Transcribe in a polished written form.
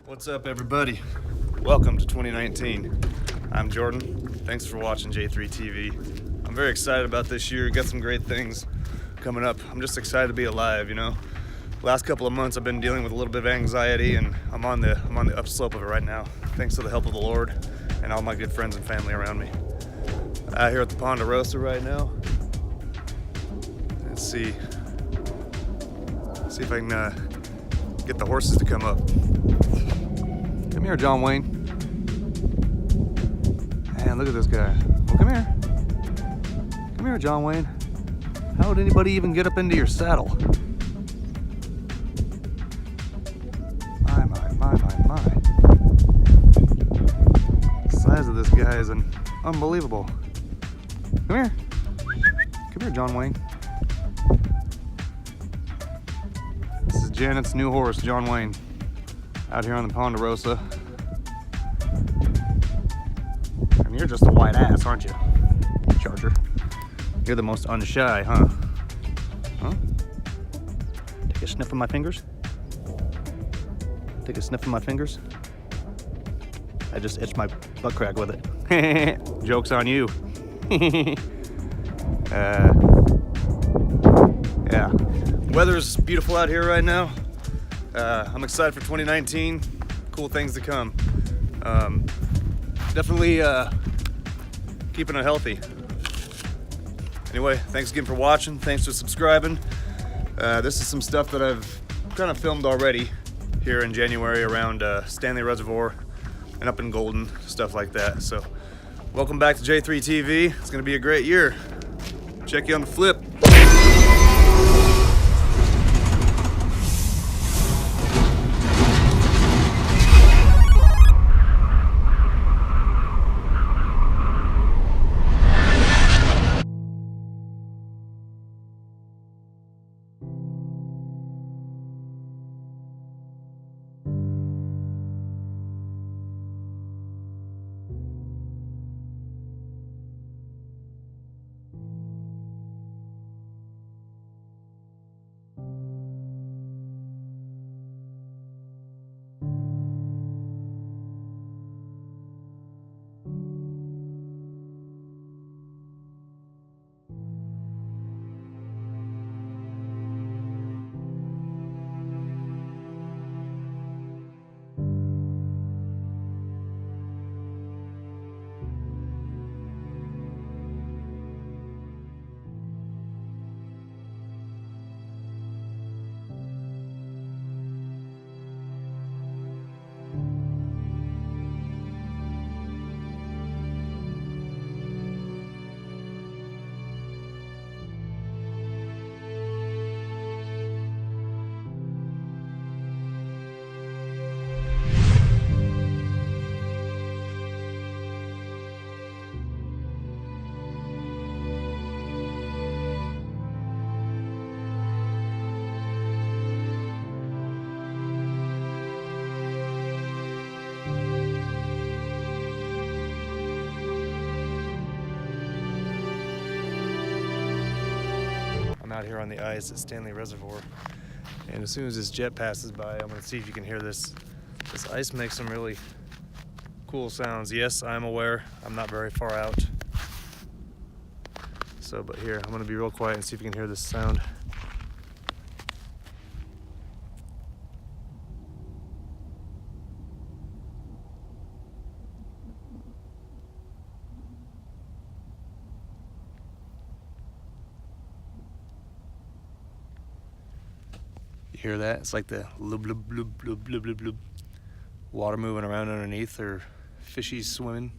What's up, everybody? Welcome to 2019. I'm Jordan. Thanks for watching J3 TV. I'm very excited about this year. Got some great things coming up. I'm just excited to be alive, you know. Last couple of months I've been dealing with a little bit of anxiety, and I'm on the upslope of it right now, thanks to the help of the Lord and all my good friends and family around me. Out here at the Ponderosa right now. Let's see if I can get the horses to come up. Come here, John Wayne. Man, look at this guy. Well, come here. Come here, John Wayne. How would anybody even get up into your saddle? My. The size of this guy is unbelievable. Come here. Come here, John Wayne. This is Janet's new horse, John Wayne, out here on the Ponderosa. And you're just a white ass, aren't you, Charger? You're the most unshy, huh? Huh? Take a sniff of my fingers? Take a sniff of my fingers? I just itched my butt crack with it. Joke's on you. Yeah. Weather's beautiful out here right now. I'm excited for 2019. Cool things to come. Definitely keeping it healthy. Anyway, thanks again for watching. Thanks for subscribing. This is some stuff that I've kind of filmed already here in January around Stanley Reservoir and up in Golden, stuff like that. So welcome back to J3 TV. It's gonna be a great year. Check you on the flip. I'm out here on the ice at Stanley Reservoir, and as soon as this jet passes by, I'm going to see if you can hear this. This ice makes some really cool sounds. Yes, I'm aware I'm not very far out. So, but here, I'm going to be real quiet and see if you can hear this sound. You hear that? It's like the blub blub blub blub blub blub blub. Water moving around underneath, or fishies swimming.